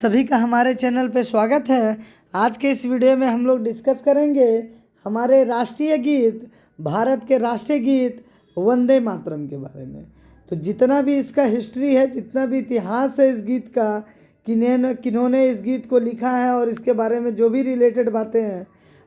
सभी का हमारे चैनल पे स्वागत है। आज के इस वीडियो में हम लोग डिस्कस करेंगे हमारे राष्ट्रीय गीत, भारत के राष्ट्रीय गीत वंदे मातरम के बारे में। तो जितना भी इसका हिस्ट्री है, जितना भी इतिहास है इस गीत का, किन्होंने इस गीत को लिखा है और इसके बारे में जो भी रिलेटेड बातें हैं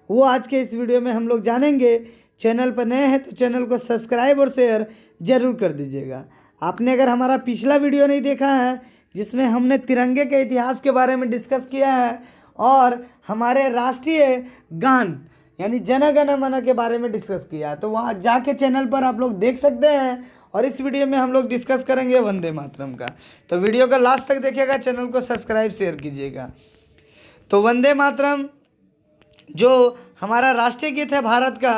वो आज के इस वीडियो में हम लोग जानेंगे। चैनल पर नए हैं तो चैनल को सब्सक्राइब और शेयर ज़रूर कर दीजिएगा। आपने अगर हमारा पिछला वीडियो नहीं देखा है जिसमें हमने तिरंगे के इतिहास के बारे में डिस्कस किया है और हमारे राष्ट्रीय गान यानी जन गण मन के बारे में डिस्कस किया है, तो वहाँ जाके चैनल पर आप लोग देख सकते हैं। और इस वीडियो में हम लोग डिस्कस करेंगे वंदे मातरम का। तो वीडियो को लास्ट तक देखिएगा, चैनल को सब्सक्राइब शेयर कीजिएगा। तो वंदे मातरम जो हमारा राष्ट्रीय गीत है भारत का,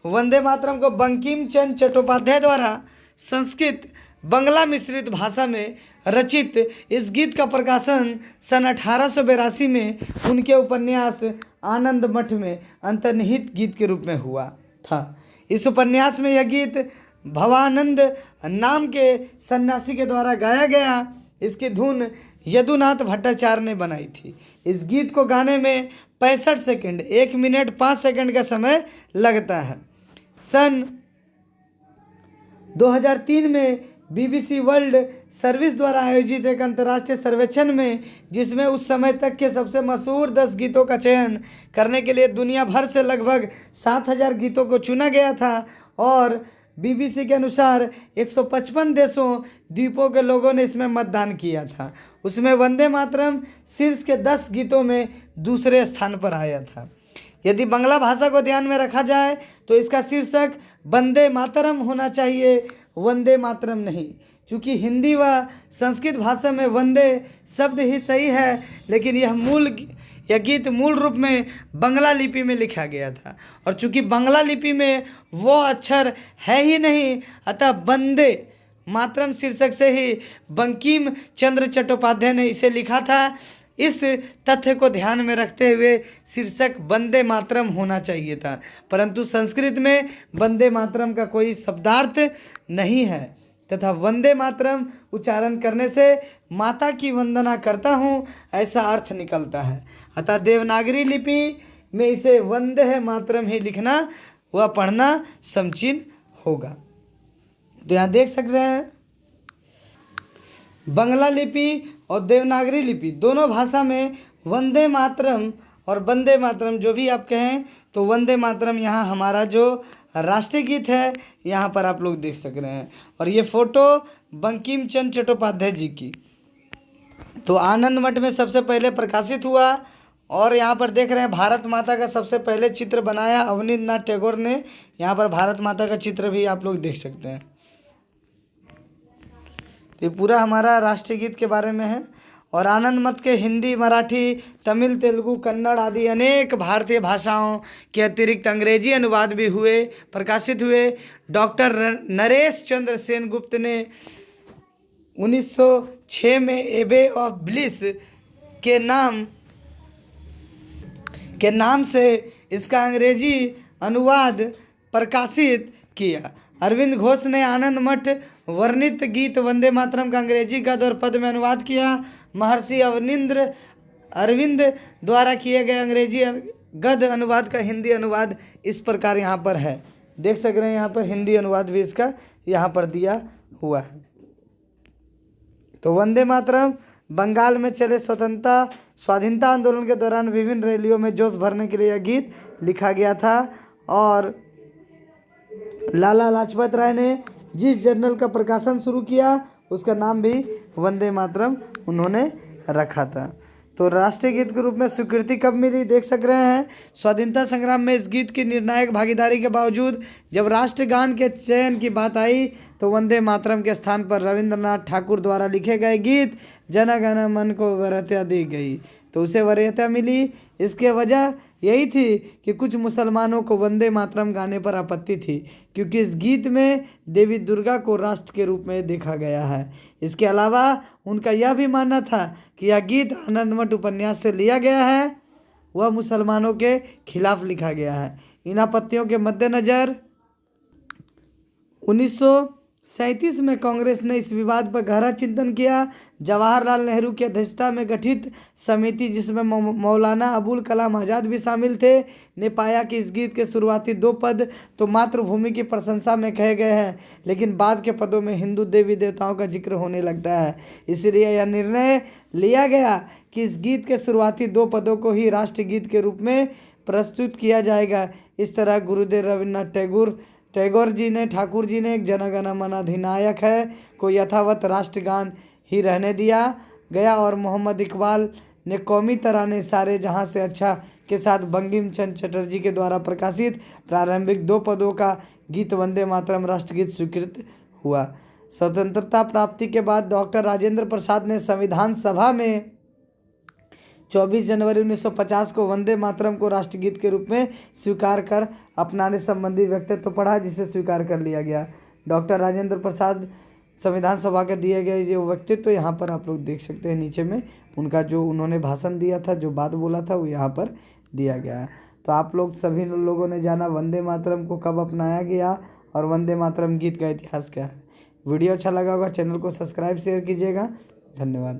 वंदे मातरम को बंकिम चंद्र चट्टोपाध्याय द्वारा संस्कृत बंगला मिश्रित भाषा में रचित इस गीत का प्रकाशन सन 1882 में उनके उपन्यास आनंद मठ में अंतर्निहित गीत के रूप में हुआ था। इस उपन्यास में यह गीत भवानंद नाम के सन्यासी के द्वारा गाया गया। इसकी धुन यदुनाथ भट्टाचार्य ने बनाई थी। इस गीत को गाने में 65 सेकंड 1 मिनट 5 सेकंड का समय लगता है। सन 2003 में BBC वर्ल्ड सर्विस द्वारा आयोजित एक अंतर्राष्ट्रीय सर्वेक्षण में, जिसमें उस समय तक के सबसे मशहूर 10 गीतों का चयन करने के लिए दुनिया भर से लगभग 7000 गीतों को चुना गया था और BBC के अनुसार 155 देशों द्वीपों के लोगों ने इसमें मतदान किया था। उसमें वंदे मातरम शीर्ष के 10 गीतों में दूसरे स्थान पर आया था। यदि बांग्ला भाषा को ध्यान में रखा जाए तो इसका शीर्षक वंदे मातरम होना चाहिए, वंदे मातरम नहीं। चूँकि हिंदी व संस्कृत भाषा में वंदे शब्द ही सही है, लेकिन यह गीत मूल रूप में बांग्ला लिपि में लिखा गया था और चूँकि बांग्ला लिपि में वो अक्षर है ही नहीं, अतः वंदे मातरम शीर्षक से ही बंकिम चंद्र चट्टोपाध्याय ने इसे लिखा था। इस तथ्य को ध्यान में रखते हुए शीर्षक वंदे मातरम होना चाहिए था, परंतु संस्कृत में वंदे मातरम का कोई शब्दार्थ नहीं है तथा वंदे मातरम उच्चारण करने से माता की वंदना करता हूँ ऐसा अर्थ निकलता है। अतः देवनागरी लिपि में इसे वंदे मातरम ही लिखना व पढ़ना समीचीन होगा। तो यहाँ देख सकते हैं बांग्ला लिपि और देवनागरी लिपि दोनों भाषा में वंदे मातरम और वंदे मातरम जो भी आप कहें, तो वंदे मातरम यहाँ हमारा जो राष्ट्रीय गीत है यहाँ पर आप लोग देख सक रहे हैं। और ये फोटो बंकिम चंद्र चट्टोपाध्याय जी की तो आनंद मठ में सबसे पहले प्रकाशित हुआ। और यहाँ पर देख रहे हैं भारत माता का सबसे पहले चित्र बनाया अवनींद्रनाथ टैगोर ने। यहाँ पर भारत माता का चित्र भी आप लोग देख सकते हैं। तो ये पूरा हमारा राष्ट्रीय गीत के बारे में है। और आनंद मठ के हिंदी, मराठी, तमिल, तेलुगु, कन्नड़ आदि अनेक भारतीय भाषाओं के अतिरिक्त अंग्रेजी अनुवाद भी प्रकाशित हुए। डॉक्टर नरेश चंद्र सेनगुप्त ने 1906 में एबे ऑफ ब्लिस के नाम से इसका अंग्रेजी अनुवाद प्रकाशित किया। अरविंद घोष ने आनंद मठ वर्णित गीत वंदे मातरम का अंग्रेजी गद्य और पद्य में अनुवाद किया। महर्षि अरविंद द्वारा किए गए अंग्रेजी गद्य अनुवाद का हिंदी अनुवाद इस प्रकार यहाँ पर है, देख सक रहे हैं। यहाँ पर हिंदी अनुवाद भी इसका यहाँ पर दिया हुआ है। तो वंदे मातरम बंगाल में चले स्वाधीनता आंदोलन के दौरान विभिन्न रैलियों में जोश भरने के लिए यह गीत लिखा गया था। और लाला लाजपत राय ने जिस जर्नल का प्रकाशन शुरू किया उसका नाम भी वंदे मातरम उन्होंने रखा था। तो राष्ट्रीय गीत के रूप में स्वीकृति कब मिली देख सक रहे हैं। स्वाधीनता संग्राम में इस गीत की निर्णायक भागीदारी के बावजूद जब राष्ट्रगान के चयन की बात आई तो वंदे मातरम के स्थान पर रविंद्रनाथ ठाकुर द्वारा लिखे गए गीत जन गण मन को वरीयता दी गई, तो उसे वरीयता मिली। इसके वजह यही थी कि कुछ मुसलमानों को वंदे मातरम गाने पर आपत्ति थी, क्योंकि इस गीत में देवी दुर्गा को राष्ट्र के रूप में देखा गया है। इसके अलावा उनका यह भी मानना था कि यह गीत आनंद मठ उपन्यास से लिया गया है, वह मुसलमानों के खिलाफ लिखा गया है। इन आपत्तियों के मद्देनज़र 1937 में कांग्रेस ने इस विवाद पर गहरा चिंतन किया। जवाहरलाल नेहरू की अध्यक्षता में गठित समिति, जिसमें मौलाना अबुल कलाम आज़ाद भी शामिल थे, ने पाया कि इस गीत के शुरुआती 2 पद तो मातृभूमि की प्रशंसा में कहे गए हैं, लेकिन बाद के पदों में हिंदू देवी देवताओं का जिक्र होने लगता है। इसलिए यह निर्णय लिया गया कि इस गीत के शुरुआती 2 पदों को ही राष्ट्रगीत के रूप में प्रस्तुत किया जाएगा। इस तरह गुरुदेव रविन्द्रनाथ ठाकुर जी ने एक जनगण मन अधिनायक है को यथावत राष्ट्रगान ही रहने दिया गया, और मोहम्मद इकबाल ने कौमी तराने सारे जहां से अच्छा के साथ बंकिम चंद्र चटर्जी के द्वारा प्रकाशित प्रारंभिक 2 पदों का गीत वंदे मातरम राष्ट्रगीत स्वीकृत हुआ। स्वतंत्रता प्राप्ति के बाद डॉक्टर राजेंद्र प्रसाद ने संविधान सभा में 24 जनवरी 1950 को वंदे मातरम को राष्ट्रगीत के रूप में स्वीकार कर अपनाने संबंधी वक्तव्य पढ़ा, जिसे स्वीकार कर लिया गया। डॉक्टर राजेंद्र प्रसाद संविधान सभा के दिए गए जो वक्तव्य तो यहाँ पर आप लोग देख सकते हैं नीचे में, उनका जो उन्होंने भाषण दिया था, जो बात बोला था, वो यहाँ पर दिया गया है। तो आप लोग सभी लोगों ने जाना वंदे मातरम को कब अपनाया गया और वंदे मातरम गीत का इतिहास क्या है। वीडियो अच्छा लगा होगा, चैनल को सब्सक्राइब शेयर कीजिएगा। धन्यवाद।